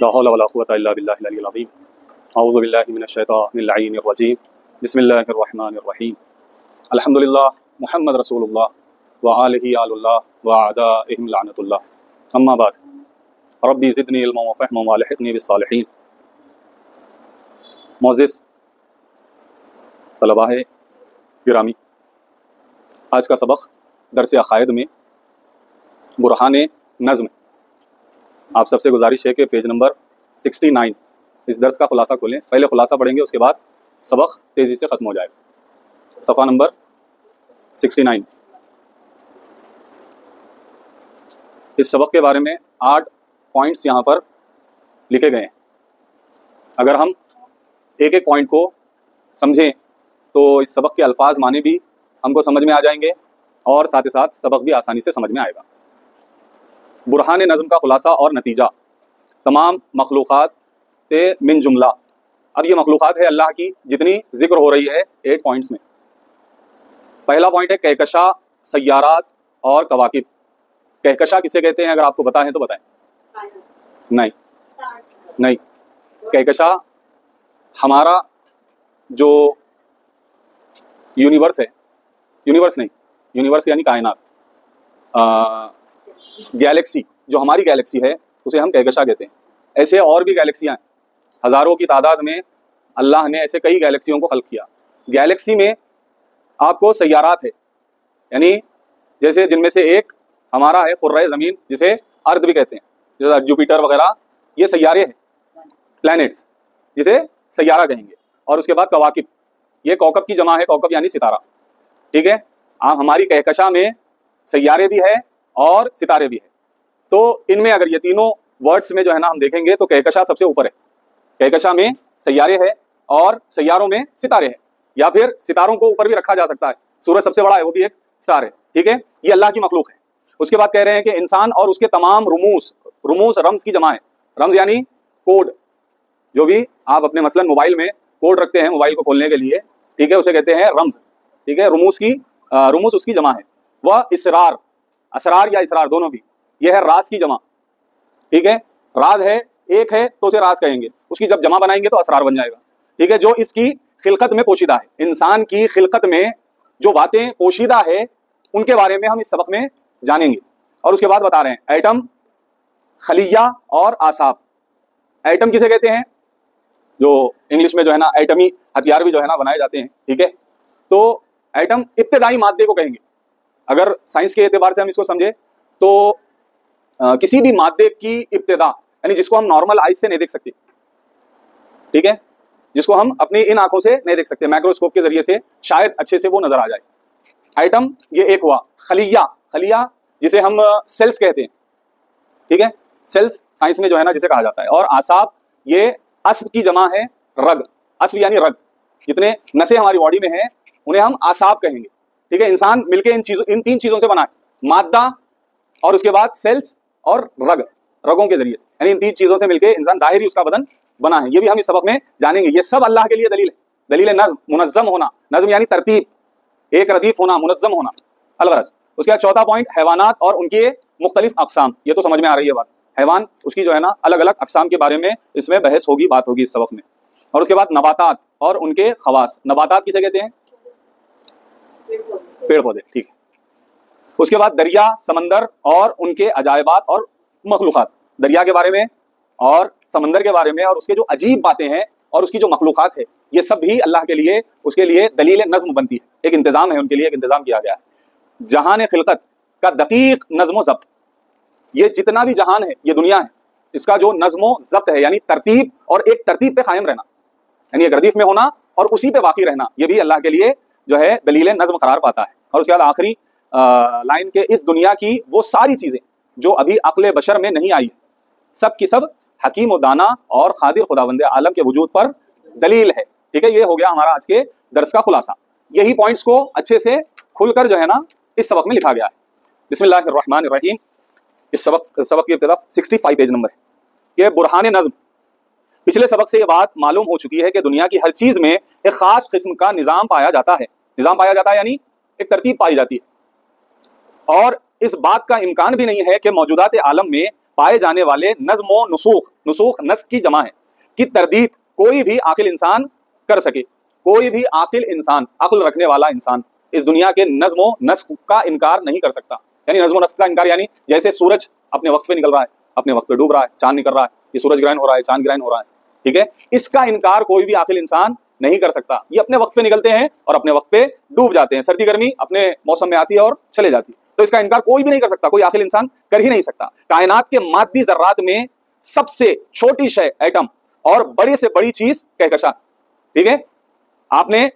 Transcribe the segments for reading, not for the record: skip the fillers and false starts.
لا حول ولا قوة إلا بالله العلي العظيم أعوذ بالله من الشيطان اللعين الرجيم بسم الله الرحمن الرحيم الحمد لله محمد رسول الله وآله آل الله وأعدائهم لعنة الله أما بعد ربي زدني علما وفهما والحقني بالصالحين. معزز طلباء گرامی، آج کا سبق درس عقائد میں برہان نظم. آپ سب سے گزارش ہے کہ پیج نمبر 69 اس درس کا خلاصہ کھولیں. پہلے خلاصہ پڑھیں گے، اس کے بعد سبق تیزی سے ختم ہو جائے گا. صفحہ نمبر 69. اس سبق کے بارے میں 8 پوائنٹس یہاں پر لکھے گئے ہیں. اگر ہم ایک ایک پوائنٹ کو سمجھیں تو اس سبق کے الفاظ معنی بھی ہم کو سمجھ میں آ جائیں گے اور ساتھ ہی ساتھ سبق بھی آسانی سے سمجھ میں آئے گا. برہان نظم کا خلاصہ اور نتیجہ: تمام مخلوقات من جملہ. اب یہ مخلوقات ہے اللہ کی جتنی ذکر ہو رہی ہے 8 پوائنٹس میں. پہلا پوائنٹ ہے کہکشاں، سیارات اور کواکب. کہکشاں کسے کہتے ہیں؟ اگر آپ کو پتا ہے تو بتائیں. نہیں، کہکشاں ہمارا جو یونیورس ہے، یونیورس یعنی کائنات، گیلیکسی جو ہماری گیلیکسی ہے اسے ہم کہکشاں کہتے ہیں. ایسے اور بھی گیلیکسیاں ہیں، ہزاروں کی تعداد میں اللہ نے ایسے کئی گیلیکسیوں کو خلق کیا. گیلیکسی میں آپ کو سیارات ہے، یعنی جیسے جن میں سے ایک ہمارا ہے قرۂ زمین جسے ارتھ بھی کہتے ہیں، جیسے جوپیٹر وغیرہ، یہ سیارے ہیں، پلانٹس جسے سیارہ کہیں گے. اور اس کے بعد کواکب، یہ کوکب کی جمع ہے، کوکب یعنی ستارہ. ٹھیک ہے، ہماری کہکشاں میں سیارے بھی ہے اور ستارے بھی ہے. تو ان میں اگر یہ تینوں ورڈز میں جو ہے نا ہم دیکھیں گے تو کہکشاں سب سے اوپر ہے. کہکشاں میں سیارے ہے اور ستاروں میں ستارے ہے، یا پھر ستاروں کو اوپر بھی رکھا جا سکتا ہے. سورج سب سے بڑا ہے، وہ بھی ایک سٹار ہے. ٹھیک ہے، یہ اللہ کی مخلوق ہے. اس کے بعد کہہ رہے ہیں کہ انسان اور اس کے تمام رموز رمز کی جمع ہے. رمز یعنی کوڈ، جو بھی آپ اپنے مثلاً موبائل میں کوڈ رکھتے ہیں موبائل کو کھولنے کے لیے، ٹھیک ہے، اسے کہتے ہیں رمز. ٹھیک ہے، رموز اس کی جمع ہے. وہ اسرار یا اسرار دونوں بھی، یہ ہے راز کی جمع. ٹھیک ہے، راز ہے، ایک ہے تو اسے راز کہیں گے، اس کی جب جمع بنائیں گے تو اسرار بن جائے گا. ٹھیک ہے، جو اس کی خلقت میں پوشیدہ ہے. انسان کی خلقت میں جو باتیں پوشیدہ ہے ان کے بارے میں ہم اس سبق میں جانیں گے. اور اس کے بعد بتا رہے ہیں ایٹم، خلیہ اور اعصاب. ایٹم کسے کہتے ہیں؟ جو انگلش میں جو ہے نا ایٹمی ہتھیار بھی جو ہے نا بنائے جاتے ہیں. ٹھیک ہے، تو ایٹم ابتدائی مادے کو کہیں گے. اگر سائنس کے اعتبار سے ہم اس کو سمجھے تو کسی بھی مادے کی ابتدا، یعنی جس کو ہم نارمل آئز سے نہیں دیکھ سکتے، ٹھیک ہے، جس کو ہم اپنی ان آنکھوں سے نہیں دیکھ سکتے، مائکروسکوپ کے ذریعے سے شاید اچھے سے وہ نظر آ جائے. ایٹم یہ ایک ہوا. خلیہ جسے ہم سیلز کہتے ہیں. ٹھیک ہے، سیلز سائنس میں جو ہے نا جسے کہا جاتا ہے. اور اعصاب یہ عصب کی جمع ہے، رگ. عصب یعنی رگ. جتنے نسیں ہماری باڈی میں ہیں انہیں ہم اعصاب کہیں گے. ٹھیک ہے، انسان مل کے ان 3 چیزوں سے بنا ہے، مادہ اور اس کے بعد سیلز اور رگوں کے ذریعے سے، یعنی ان 3 چیزوں سے مل کے انسان ظاہری اس کا بدن بنا ہے. یہ بھی ہم اس سبق میں جانیں گے. یہ سب اللہ کے لیے دلیل ہے. دلیل نظم، منظم ہونا. نظم یعنی ترتیب، ایک ردیف ہونا، منظم ہونا. الغرض. اس کے بعد چوتھا پوائنٹ حیوانات اور ان کے مختلف اقسام. یہ تو سمجھ میں آ رہی ہے بات. حیوان اس کی جو ہے نا الگ الگ اقسام کے بارے میں اس میں بحث ہوگی، بات ہوگی اس سبق میں. اور اس کے بعد نباتات اور ان کے خواص. نباتات کسے کہتے ہیں؟ پیڑ پودے. ٹھیک ہے. اس کے بعد دریا، سمندر اور ان کے عجائبات اور مخلوقات. دریا کے بارے میں اور سمندر کے بارے میں اور اس کے جو عجیب باتیں ہیں اور اس کی جو مخلوقات ہے، یہ سب بھی اللہ کے لیے اس کے لیے دلیل نظم بنتی ہے. ایک انتظام ہے ان کے لیے، ایک انتظام کیا گیا ہے. جہان خلقت کا دقیق نظم و ضبط. یہ جتنا بھی جہان ہے، یہ دنیا ہے، اس کا جو نظم و ضبط ہے، یعنی ترتیب اور ایک ترتیب پہ قائم رہنا، یعنی ایک ردیف میں ہونا اور اسی پہ باقی رہنا، یہ بھی اللہ کے لیے جو ہے دلیل نظم قرار پاتا ہے. اور اس کے بعد آخری لائن کے اس دنیا کی وہ ساری چیزیں جو ابھی عقل بشر میں نہیں آئی، سب کی سب حکیم و دانا اور قادر خداوند عالم کے وجود پر دلیل ہے. ٹھیک ہے، یہ ہو گیا ہمارا آج کے درس کا خلاصہ. یہی پوائنٹس کو اچھے سے کھل کر جو ہے نا اس سبق میں لکھا گیا ہے. بسم اللہ الرحمن الرحیم. اس سبق کی ابتدا 65 پیج نمبر ہے. یہ برہان نظم. پچھلے سبق سے یہ بات معلوم ہو چکی ہے کہ دنیا کی ہر چیز میں ایک خاص قسم کا نظام پایا جاتا ہے. نظام پایا جاتا ہے یعنی ایک ترتیب پائی جاتی ہے. اور اس بات کا امکان بھی نہیں ہے کہ موجودات عالم میں پائے جانے والے نظم و نسوخ، نسوخ نسخ کی جمع ہے، کی تردید کوئی بھی عاقل انسان کر سکے. کوئی بھی عاقل انسان، عقل رکھنے والا انسان اس دنیا کے نظم و نسق کا انکار نہیں کر سکتا. یعنی نظم و نسق کا انکار یعنی جیسے سورج اپنے وقت پہ نکل رہا ہے، اپنے وقت پہ ڈوب رہا ہے، چاند نکل رہا ہے، یہ سورج گرہن ہو رہا ہے، چاند گرہن ہو رہا ہے، ٹھیک ہے، اس کا انکار کوئی بھی عاقل انسان نہیں کر سکتا. یہ اپنے وقت پہ نکلتے ہیں اور اپنے وقت پہ ڈوب جاتے ہیں. سردی گرمی اپنے موسم میں آتی ہے اور چلے جاتی ہے، تو اس کا انکار کوئی بھی نہیں کر سکتا، کوئی عاقل انسان کر ہی نہیں سکتا. کائنات کے مادی ذرات میں سب سے چھوٹی شے ایٹم اور بڑی سے بڑی چیز کہکشاں. ٹھیک ہے، آپ نے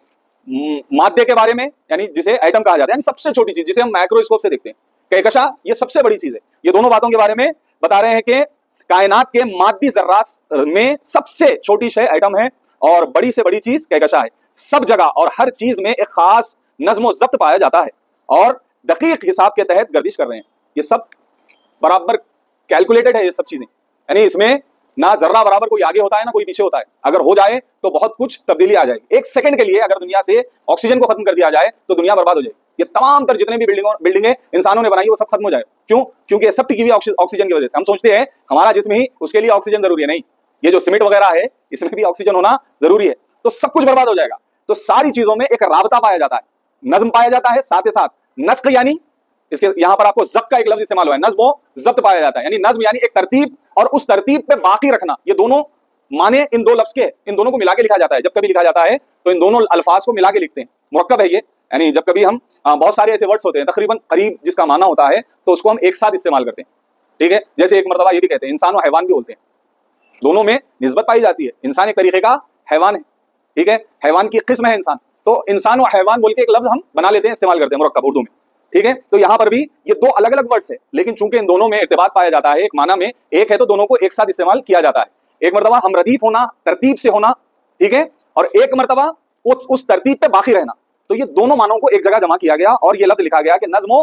مادے کے بارے میں یعنی جسے ایٹم کہا جاتا ہے، یعنی سب سے چھوٹی چیز جسے ہم مائکروسکوپ سے دیکھتے ہیں، کہکشاں یہ سب سے بڑی چیز ہے. یہ دونوں باتوں کے بارے میں بتا رہے ہیں کہ کائنات کے مادی ذرات میں سب سے چھوٹی شے ایٹم ہے اور بڑی سے بڑی چیز کہکشاں ہے. سب جگہ اور ہر چیز میں ایک خاص نظم و ضبط پایا جاتا ہے اور دقیق حساب کے تحت گردش کر رہے ہیں. یہ سب برابر کیلکولیٹڈ ہے، یہ سب چیزیں، یعنی اس میں نہ ذرہ برابر کوئی آگے ہوتا ہے نہ کوئی پیچھے ہوتا ہے. اگر ہو جائے تو بہت کچھ تبدیلی آ جائے گی. ایک سیکنڈ کے لیے اگر دنیا سے آکسیجن کو ختم کر دیا جائے تو دنیا برباد ہو جائے گی. یہ تمام تر جتنے بھی بلڈنگیں انسانوں نے بنائی وہ سب ختم ہو جائے. کیوں؟ کیونکہ یہ سب ٹکی ہوئی آکسیجن کی وجہ سے. ہم سوچتے ہیں ہمارا جسم ہی اس کے لیے آکسیجن ضروری ہے، نہیں، یہ جو سیمنٹ وغیرہ ہے اس میں بھی آکسیجن ہونا ضروری ہے، تو سب کچھ برباد ہو جائے گا. تو ساری چیزوں میں ایک رابطہ پایا جاتا ہے، نظم پایا جاتا ہے، ساتھ ساتھ نسق یعنی اس کے یہاں پر آپ کو ضبط کا ایک لفظ استعمال ہوا ہے، نظم و ضبط پایا جاتا ہے. یعنی نظم یعنی ایک ترتیب اور اس ترتیب پہ باقی رکھنا. یہ دونوں معنی ان دو لفظ کے، ان دونوں کو ملا کے لکھا جاتا ہے. جب کبھی لکھا جاتا ہے تو ان دونوں الفاظ کو ملا کے لکھتے ہیں. مرکب ہے یہ، یعنی جب کبھی ہم بہت سارے ایسے ورڈز ہوتے ہیں تقریباً قریب جس کا معنی ہوتا ہے تو اس کو ہم ایک ساتھ استعمال کرتے ہیں. ٹھیک ہے، جیسے ایک مرتبہ یہ بھی کہتے ہیں انسان و حیوان بھی بولتے ہیں، دونوں میں نسبت پائی جاتی ہے. انسان ایک طریقے کا حیوان ہے، ٹھیک ہے، حیوان کی قسم ہے انسان. تو انسان و حیوان بول کے ایک لفظ ہم بنا لیتے ہیں، استعمال کرتے ہیں مرکب اردو میں. ٹھیک ہے، تو یہاں پر بھی یہ دو الگ الگ ورڈز ہیں لیکن چونکہ ان دونوں میں ارتباط پایا جاتا ہے، ایک معنی میں ایک ہے، تو دونوں کو ایک ساتھ استعمال کیا جاتا ہے. ایک مرتبہ ہم ردیف ہونا، ترتیب سے ہونا، ٹھیک ہے، اور ایک مرتبہ اس ترتیب پہ باقی رہنا. تو یہ دونوں معنوں کو ایک جگہ جمع کیا گیا اور یہ لفظ لکھا گیا کہ نظم و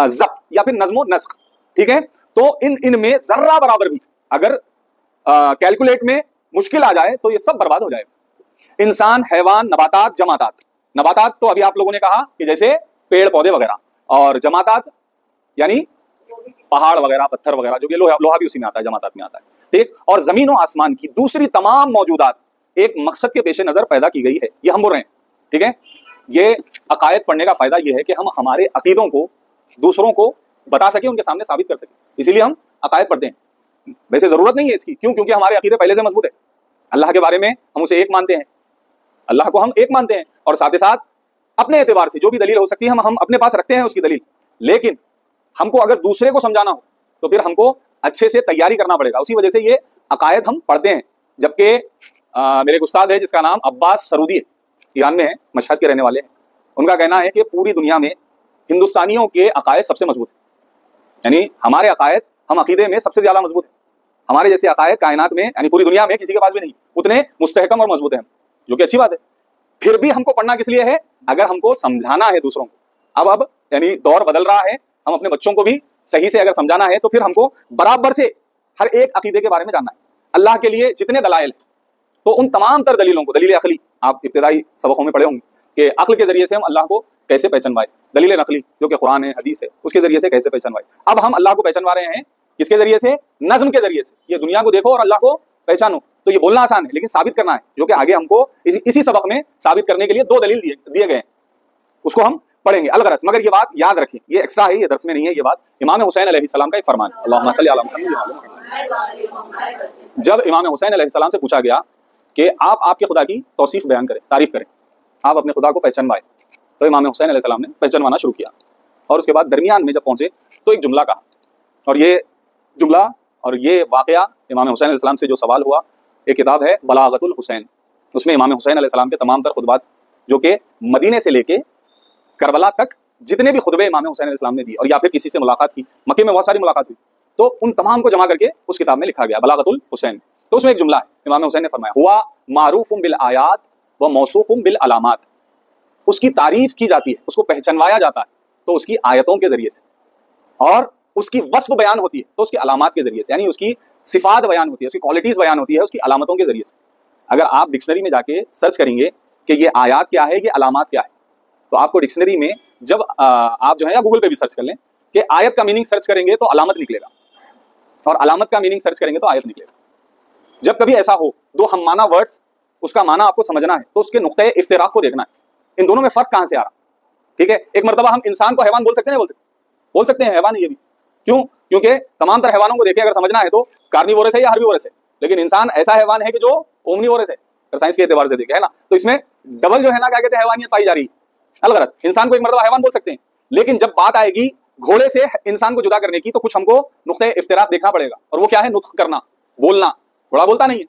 ضبط یا پھر نظم و نسق. ٹھیک ہے، تو ان میں ذرہ برابر بھی اگر کیلکولیٹ میں مشکل آ جائے تو یہ سب برباد ہو جائے. انسان، حیوان، نباتات، جماعتات. نباتات تو ابھی آپ لوگوں نے کہا کہ جیسے پیڑ پودے وغیرہ، اور جماعتات یعنی پہاڑ وغیرہ، پتھر وغیرہ، جو کہ لوہا بھی اسی میں آتا ہے، جماعتات میں آتا ہے. ٹھیک، اور زمین و آسمان کی دوسری تمام موجودات ایک مقصد کے پیش نظر پیدا کی گئی ہے. یہ ہم بول رہے ہیں. ٹھیک ہے، یہ عقائد پڑھنے کا فائدہ یہ ہے کہ ہم ہمارے عقیدوں کو دوسروں کو بتا سکیں، ان کے سامنے ثابت کر سکیں. اسی لیے ہم عقائد پڑھتے ہیں. ویسے ضرورت نہیں ہے اس کی، کیوں؟ کیونکہ ہمارے عقیدے پہلے سے مضبوط ہے. اللہ کے بارے میں ہم اسے ایک مانتے ہیں، اللہ کو ہم ایک مانتے ہیں، اور ساتھ ساتھ اپنے اعتبار سے جو بھی دلیل ہو سکتی ہے ہم اپنے پاس رکھتے ہیں اس کی دلیل. لیکن ہم کو اگر دوسرے کو سمجھانا ہو تو پھر ہم کو اچھے سے تیاری کرنا پڑے گا. اسی وجہ سے یہ عقائد ہم پڑھتے ہیں. جبکہ میرے ایک استاد ہے جس کا نام عباس سرودی ہے، ایران میں ہے، مشہد کے رہنے والے ہیں. ان کا کہنا ہے کہ پوری دنیا میں ہندوستانیوں کے عقائد سب سے مضبوط ہیں. یعنی ہمارے عقائد، ہم عقیدے میں سب سے زیادہ مضبوط ہیں. ہمارے جیسے عقائد کائنات میں یعنی پوری دنیا میں کسی کے پاس بھی نہیں، اتنے مستحکم اور مضبوط ہیں، جو کہ اچھی بات ہے. پھر بھی ہم کو پڑھنا کس لیے ہے؟ اگر ہم کو سمجھانا ہے دوسروں کو. اب یعنی دور بدل رہا ہے، ہم اپنے بچوں کو بھی صحیح سے اگر سمجھانا ہے تو پھر ہم کو برابر سے ہر ایک عقیدے کے بارے میں جاننا ہے. اللہ کے لیے جتنے دلائل ہیں تو ان تمام تر دلیلوں کو، دلیل عقلی آپ ابتدائی سبقوں میں پڑھے ہوں گے کہ عقل کے ذریعے سے ہم اللہ کو کیسے پہچانوائے، دلیل نقلی جو کہ قرآن ہے، حدیث ہے، اس کے ذریعے سے کیسے پہچانوائے. اب ہم اللہ کو پہچانوا رہے ہیں کس کے ذریعے سے؟ نظم کے ذریعے سے. یہ دنیا کو دیکھو اور اللہ کو پہچانو. تو یہ بولنا آسان ہے لیکن ثابت کرنا ہے، جو کہ آگے ہم کو اسی سبق میں ثابت کرنے کے لیے دو دلیل دیے گئے ہیں. اس کو ہم پڑھیں گے الغرض. مگر یہ بات یاد رکھیں، یہ ایکسٹرا ہے، یہ درس میں نہیں ہے. یہ بات امام حسین علیہ السلام کا ایک فرمان ہے. اللہم صلی علی محمد. جب امام حسین علیہ السلام سے پوچھا گیا کہ آپ کے خدا کی توصیف بیان کریں، تعریف کریں، آپ اپنے خدا کو پہچانوائیں، تو امام حسین علیہ السلام نے پہچانوانا شروع کیا. اور اس کے بعد درمیان میں جب پہنچے تو ایک جملہ کہا، اور یہ جملہ اور یہ واقعہ امام حسین علیہ السلام سے جو سوال ہوا، ایک کتاب ہے بلاغت الحسین. اس میں امام حسین علیہ السلام کے تمام تر خطبات، جو کہ مدینے سے لے کے کربلا تک جتنے بھی خطبے امام حسین علیہ السلام نے دی، اور یا پھر کسی سے ملاقات کی، مکے میں بہت ساری ملاقات ہوئی، تو ان تمام کو جمع کر کے اس کتاب میں لکھا گیا بلاغت الحسین. تو اس میں ایک جملہ ہے، امام حسین نے فرمایا ہوا معروف بالآیات و موصوف بالعلامات. اس کی تعریف کی جاتی ہے، اس کو پہچانوایا جاتا ہے تو اس کی آیتوں کے ذریعے سے، اور اس کی وصف بیان ہوتی ہے تو اس کی علامات کے ذریعے سے. یعنی اس کی صفات بیان ہوتی ہے، اس کی کوالٹیز بیان ہوتی ہے اس کی علامتوں کے ذریعے سے. اگر آپ ڈکشنری میں جا کے سرچ کریں گے کہ یہ آیات کیا ہے، یہ علامات کیا ہے، تو آپ کو ڈکشنری میں جب آپ جو ہے یا گوگل پہ بھی سرچ کر لیں کہ آیت کا میننگ سرچ کریں گے تو علامت نکلے گا. اور علامت کا میننگ سرچ کریں گے تو آیت نکلے گا. جب کبھی ایسا ہو دو ہم معنی ورڈز اس کا معنی آپ کو سمجھنا ہے تو اس کے نقطۂ افتراق کو دیکھنا ہے، ان دونوں میں فرق کہاں سے آ رہا. ٹھیک ہے، ایک مرتبہ ہم انسان کو حیوان بول سکتے ہیں، بول سکتے ہیں حیوان یہ بھی. کیوں؟ کیونکہ تمام تر حیوانوں کو دیکھیں اگر سمجھنا ہے تو کارنیورس ہے یا ہربیورس ہے، لیکن انسان ایسا حیوان ہے کہ جو اومنیورس ہے اگر سائنس کے اعتبار سے دیکھیں، ہے نا. تو اس میں ڈبل جو ہے نا کیا کہتے ہیں حیوانیت پائی جا رہی ہے. الغرض انسان کو ایک مرتبہ حیوان بول سکتے ہیں، لیکن جب بات آئے گی گھوڑے سے انسان کو جدا کرنے کی تو کچھ ہم کو نقطۂ افتراق دیکھنا پڑے گا، اور وہ کیا ہے؟ نطق کرنا، بولنا. گھوڑا بولتا نہیں ہے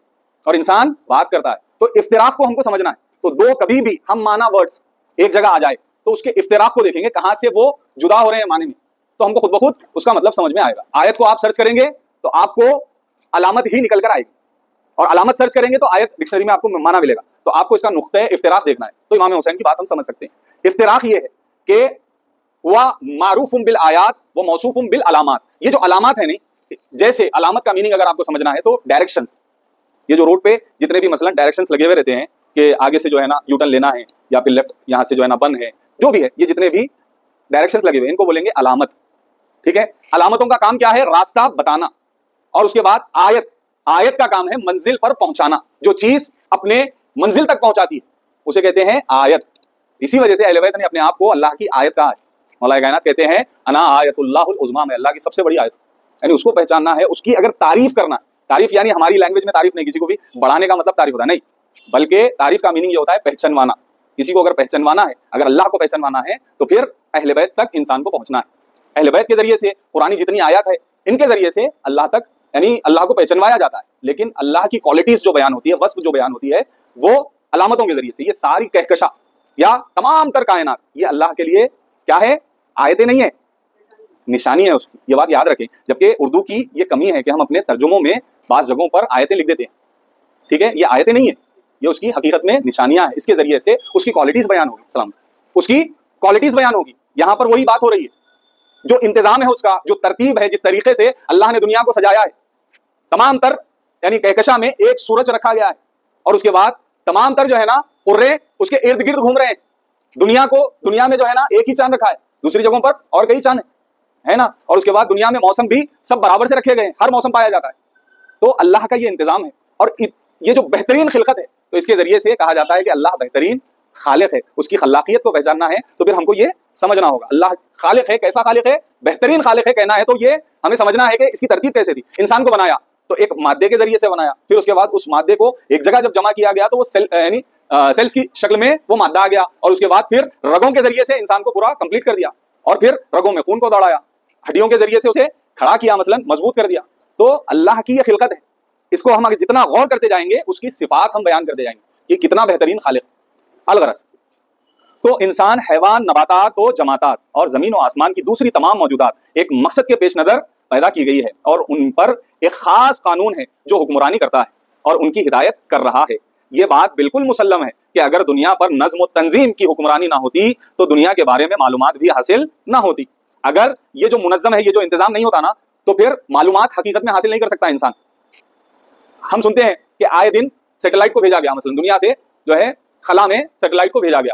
اور انسان بات کرتا ہے، تو افتراق کو ہم کو سمجھنا ہے. تو دو کبھی بھی ہم معنی ورڈز ایک جگہ آ جائے تو اس کے افتراق کو دیکھیں گے کہاں سے وہ جدا ہو رہے ہیں معنی میں، تو ہم کو خود بخود اس کا مطلب سمجھ میں آئے گا. آیت کو آپ سرچ کریں گے تو آپ کو علامت ہی نکل کر آئے گی، اور علامت سرچ کریں گے تو آیت ڈکشنری میں آپ کو معنی ملے گا. تو آپ کو اس کا نقطۂ افتراق دیکھنا ہے. تو امام حسین کی بات ہم سمجھ سکتے ہیں. افتراق یہ ہے کہ وہ معروف بالآیات و موصوف بالعلامات. یہ جو علامات ہیں نہیں، جیسے علامت کا میننگ اگر آپ کو سمجھنا ہے تو ڈائریکشنز، یہ جو روڈ پہ جتنے بھی مثلا ڈائریکشنز لگے ہوئے رہتے ہیں کہ آگے سے جو ہے نا یو ٹرن لینا ہے یا پھر لیفٹ یہاں سے جو ہے نا بند ہے، جو بھی ہے یہ جتنے بھی ڈائریکشنز لگے ہوئے ان کو بولیں گے علامت. ٹھیک ہے، علامتوں کا کام کیا ہے؟ راستہ بتانا. اور اس کے بعد آیت کا کام ہے منزل پر پہنچانا. جو چیز اپنے منزل تک پہنچاتی ہے اسے کہتے ہیں آیت. اسی وجہ سے اہل بیت نے اپنے آپ کو اللہ کی آیت کہا ہے. مولا کائنات کہتے ہیں انا آیت اللہ العظمیٰ، میں اللہ کی سب سے بڑی آیت. یعنی اس کو پہچاننا ہے، اس کی اگر تعریف کرنا. تعریف یعنی ہماری لینگویج میں تعریف نہیں، کسی کو بھی بڑھانے کا مطلب تعریف ہوتا ہے نہیں، بلکہ تعریف کا میننگ یہ ہوتا ہے پہچانوانا. کسی کو اگر پہچانوانا ہے، اگر اللہ کو پہچانوانا ہے تو پھر اہل بیت تک انسان کو پہنچنا ہے. اہل بیت کے ذریعے سے قرآن جتنی آیات ہے ان کے ذریعے سے اللہ تک یعنی اللہ کو پہچانوایا جاتا ہے. لیکن اللہ کی کوالٹیز جو بیان ہوتی ہے، وصف جو بیان ہوتی ہے، وہ علامتوں کے ذریعے سے. یہ ساری کہکشاں یا تمام تر کائنات یہ اللہ کے لیے کیا ہے؟ آیتیں نہیں ہے، نشانی ہے اس کی. یہ بات یاد رکھیں. جبکہ اردو کی یہ کمی ہے کہ ہم اپنے ترجموں میں بعض جگہوں پر آیتیں لکھ دیتے ہیں. ٹھیک ہے، یہ آیتیں نہیں ہے، یہ اس کی حقیقت میں نشانیاں ہیں. اس کے ذریعے سے اس کی کوالٹیز بیان ہوگی. سلام، اس کی کوالٹیز بیان ہوگی. یہاں پر وہی بات ہو رہی ہے، جو انتظام ہے اس کا، جو ترتیب ہے، جس طریقے سے اللہ نے دنیا کو سجایا ہے. تمام تر یعنی کہکشاں میں ایک سورج رکھا گیا ہے، اور اس کے بعد تمام تر جو ہے نا قرے اس کے ارد گرد گھوم رہے ہیں. دنیا میں جو ہے نا ایک ہی چاند رکھا ہے، دوسری جگہوں پر اور کئی چاند ہے نا. اور اس کے بعد دنیا میں موسم بھی سب برابر سے رکھے گئے ہیں، ہر موسم پایا جاتا ہے. تو اللہ کا یہ انتظام ہے، اور یہ جو بہترین خلقت ہے، تو اس کے ذریعے سے کہا جاتا ہے کہ اللہ بہترین خالق ہے. اس کی خلاقیت کو پہچاننا ہے تو پھر ہم کو یہ سمجھنا ہوگا اللہ خالق ہے. کیسا خالق ہے؟ بہترین خالق ہے کہنا ہے تو یہ ہمیں سمجھنا ہے کہ اس کی ترتیب کیسے تھی. انسان کو بنایا تو ایک مادے کے ذریعے سے بنایا، پھر اس کے بعد اس مادے کو ایک جگہ جب جمع کیا گیا تو وہ یعنی سیلز کی شکل میں وہ مادہ آ گیا، اور اس کے بعد پھر رگوں کے ذریعے سے انسان کو پورا کمپلیٹ کر دیا، اور پھر رگوں میں خون کو دوڑایا، ہڈیوں کے ذریعے سے اسے کھڑا کیا، مثلا مضبوط کر دیا. تو اللہ کی یہ خلقت ہے. اس کو ہم جتنا غور کرتے جائیں گے اس کی صفات ہم بیان کرتے جائیں گے کہ کتنا بہترین خالق. الغرض تو انسان، حیوان، نباتات و جماعتات اور زمین و آسمان کی دوسری تمام موجودات ایک مقصد کے پیش نظر پیدا کی گئی ہے، اور ان پر ایک خاص قانون ہے جو حکمرانی کرتا ہے اور ان کی ہدایت کر رہا ہے. یہ بات بالکل مسلم ہے کہ اگر دنیا پر نظم و تنظیم کی حکمرانی نہ ہوتی تو دنیا کے بارے میں معلومات بھی حاصل نہ ہوتی. اگر یہ جو منظم ہے، یہ جو انتظام نہیں ہوتا نا، تو پھر معلومات حقیقت میں حاصل نہیں کر سکتا انسان. ہم سنتے ہیں کہ آئے دن سیٹلائٹ کو بھیجا گیا، مثلا دنیا سے جو ہے خلا میں سیٹلائٹ کو بھیجا گیا.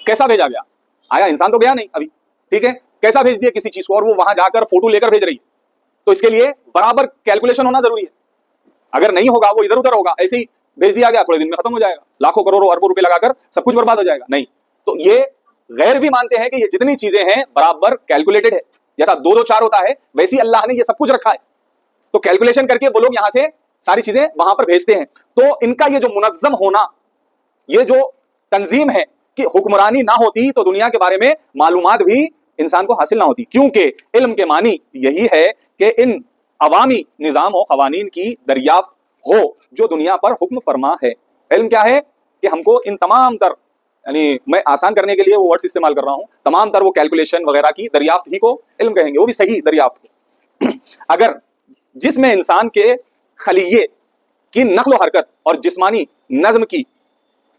کیسا بھیجا گیا؟ آیا انسان تو گیا نہیں ابھی. ٹھیک ہے، کیسا بھیج دیا کسی چیز کو، اور وہ وہاں جا کر فوٹو لے کر بھیج رہی ہے. تو اس کے لیے برابر کیلکولیشن ہونا ضروری ہے. اگر نہیں ہوگا وہ ادھر ادھر ہوگا، ایسے ہی بھیج دیا گیا، تھوڑے دن میں ختم ہو جائے گا، لاکھوں کروڑوں اربوں روپے لگا کر سب کچھ برباد ہو جائے گا. نہیں، تو یہ غیر بھی مانتے ہیں کہ یہ جتنی چیزیں ہیں برابر کیلکولیٹڈ ہے. جیسا 2 2 4 ہوتا ہے ویسے اللہ نے یہ سب کچھ رکھا ہے. تو کیلکولیشن کر کے وہ لوگ یہاں سے ساری چیزیں وہاں پر بھیجتے ہیں. تو ان کا یہ جو منظم ہونا، یہ جو تنظیم ہے کہ حکمرانی نہ ہوتی تو دنیا کے بارے میں معلومات بھی انسان کو حاصل نہ ہوتی. کیونکہ علم کے معنی یہی ہے کہ ان عوامی نظام و قوانین کی دریافت ہو جو دنیا پر حکم فرما ہے. علم کیا ہے؟ کہ ہم کو ان تمام تر، یعنی میں آسان کرنے کے لیے وہ ورڈز استعمال کر رہا ہوں، تمام تر وہ کیلکولیشن وغیرہ کی دریافت ہی کو علم کہیں گے، وہ بھی صحیح دریافت کو. اگر جس میں انسان کے خلیے کی نقل و حرکت اور جسمانی نظم کی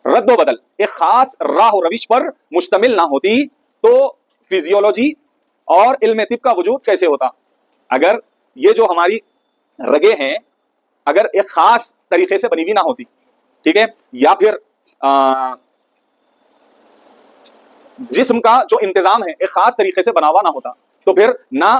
رد و بدل ایک خاص راہ و روش پر مشتمل نہ ہوتی تو فزیولوجی اور علم طب کا وجود کیسے ہوتا؟ اگر یہ جو ہماری رگیں ہیں اگر ایک خاص طریقے سے بنی ہوئی نہ ہوتی، ٹھیک ہے، یا پھر جسم کا جو انتظام ہے ایک خاص طریقے سے بنا ہوا نہ ہوتا، تو پھر نہ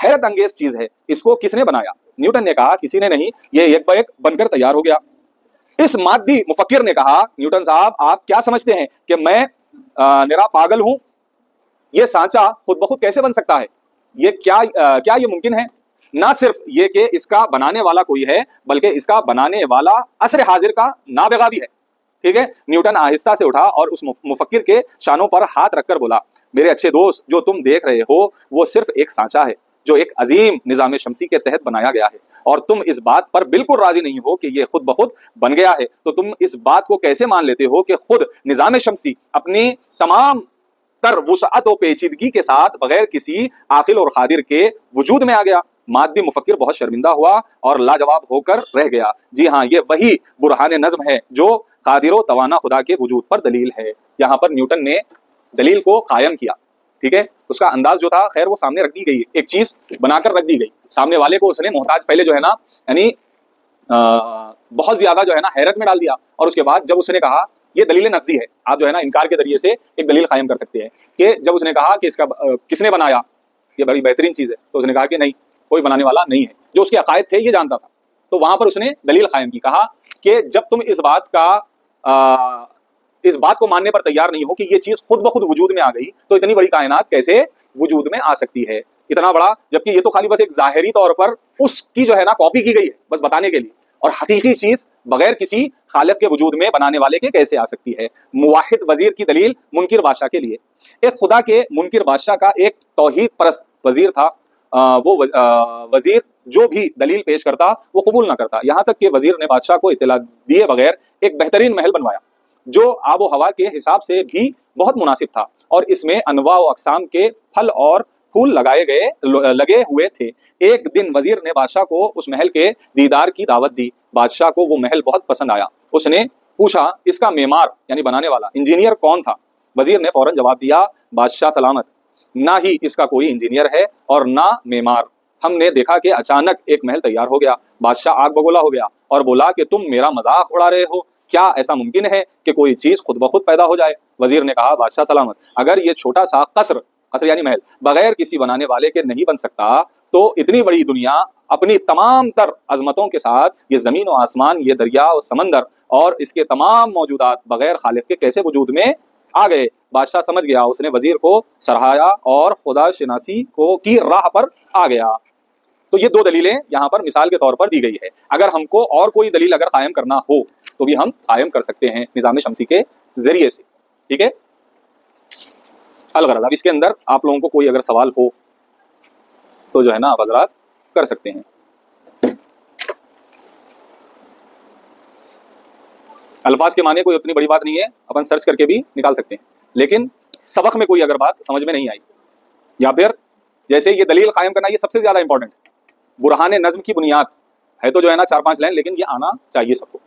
حیرت انگیز چیز ہے. اس کو کس نے بنایا؟ نیوٹن نے کہا کسی نے نہیں, یہ ایک ایک بن کر تیار ہو گیا. اس مادی مفکر نے کہا نیوٹن صاحب آپ کیا سمجھتے ہیں کہ میں نرا پاگل ہوں؟ یہ سانچہ خود بخود کیسے بن سکتا ہے؟ یہ کیا یہ ممکن ہے؟ نہ صرف یہ کہ اس کا بنانے والا کوئی ہے, بلکہ اس کا بنانے والا عصر حاضر کا نابغہ بھی ہے. ٹھیک ہے. نیوٹن آہستہ سے اٹھا اور اس مفکر کے شانوں پر ہاتھ رکھ کر بولا, میرے اچھے دوست, جو تم دیکھ رہے ہو وہ صرف ایک سانچہ ہے جو ایک عظیم نظام شمسی کے تحت بنایا گیا ہے, اور تم اس بات پر بالکل راضی نہیں ہو کہ یہ خود بخود بن گیا ہے. تو تم اس بات کو کیسے مان لیتے ہو کہ خود نظام شمسی اپنی تمام تر وسعت و پیچیدگی کے ساتھ بغیر کسی عاقل اور قادر کے وجود میں آ گیا؟ مادی مفکر بہت شرمندہ ہوا اور لاجواب ہو کر رہ گیا. جی ہاں, یہ وہی برہان نظم ہے جو قادر و توانا خدا کے وجود پر دلیل ہے. یہاں پر نیوٹن نے دلیل کو قائم کیا. ٹھیک ہے. اس کا انداز جو تھا خیر وہ سامنے رکھ دی گئی, ایک چیز بنا کر رکھ دی گئی سامنے والے کو. اس نے محتاج پہلے جو ہے نا یعنی بہت زیادہ جو ہے نا حیرت میں ڈال دیا, اور اس کے بعد جب اس نے کہا یہ دلیل نفسی ہے, آپ جو ہے نا انکار کے ذریعے سے ایک دلیل قائم کر سکتے ہیں, کہ جب اس نے کہا کہ اس کا کس نے بنایا, یہ بڑی بہترین چیز ہے, تو اس نے کہا کہ نہیں, کوئی بنانے والا نہیں ہے. جو اس کے عقائد تھے یہ جانتا تھا, تو وہاں پر اس نے دلیل قائم کی. کہا کہ جب تم اس بات کو ماننے پر تیار نہیں ہو کہ یہ چیز خود بخود وجود میں آ گئی, تو اتنی بڑی کائنات کیسے وجود میں آ سکتی ہے؟ اتنا بڑا, جبکہ یہ تو خالی بس ایک ظاہری طور پر اس کی جو ہے نا کاپی کی گئی ہے بس بتانے کے لیے, اور حقیقی چیز بغیر کسی خالق کے وجود میں بنانے والے کے کیسے آ سکتی ہے؟ موحد وزیر کی دلیل منکر بادشاہ کے لیے. ایک خدا کے منکر بادشاہ کا ایک توحید پرست وزیر تھا. وہ وزیر جو بھی دلیل پیش کرتا وہ قبول نہ کرتا, یہاں تک کہ وزیر نے بادشاہ کو اطلاع دیے بغیر ایک بہترین محل بنوایا جو آب و ہوا کے حساب سے بھی بہت مناسب تھا, اور اس میں انواع و اقسام کے پھل اور پھول لگے ہوئے تھے. ایک دن وزیر نے بادشاہ کو اس محل کے دیدار کی دعوت دی. بادشاہ کو وہ محل بہت پسند آیا. اس نے پوچھا اس کا معمار یعنی بنانے والا انجینئر کون تھا؟ وزیر نے فوراً جواب دیا, بادشاہ سلامت, نہ ہی اس کا کوئی انجینئر ہے اور نہ معمار. ہم نے دیکھا کہ اچانک ایک محل تیار ہو گیا. بادشاہ آگ بگولا ہو گیا اور بولا کہ تم میرا مذاق اڑا رہے ہو, کیا ایسا ممکن ہے کہ کوئی چیز خود بخود پیدا ہو جائے؟ وزیر نے کہا, بادشاہ سلامت, اگر یہ چھوٹا سا قصر یعنی محل بغیر کسی بنانے والے کے نہیں بن سکتا, تو اتنی بڑی دنیا اپنی تمام تر عظمتوں کے ساتھ, یہ زمین و آسمان, یہ دریا و سمندر اور اس کے تمام موجودات بغیر خالق کے کیسے وجود میں آ گئے؟ بادشاہ سمجھ گیا. اس نے وزیر کو سراہایا اور خدا شناسی کی راہ پر آ گیا. تو یہ دو دلیلیں یہاں پر مثال کے طور پر دی گئی ہے. اگر ہم کو اور کوئی دلیل اگر قائم کرنا ہو تو بھی ہم قائم کر سکتے ہیں نظام شمسی کے ذریعے سے. ٹھیک ہے. الغرض اب اس کے اندر آپ لوگوں کو کوئی اگر سوال ہو تو جو ہے نا آپ حضرات کر سکتے ہیں. الفاظ کے معنی کوئی اتنی بڑی بات نہیں ہے, اپن سرچ کر کے بھی نکال سکتے ہیں, لیکن سبق میں کوئی اگر بات سمجھ میں نہیں آئی یا پھر جیسے یہ دلیل قائم کرنا, یہ سب سے زیادہ امپورٹنٹ ہے. برہان نظم کی بنیاد ہے تو جو ہے نا 4-5 لائن, لیکن یہ آنا چاہیے سب کو.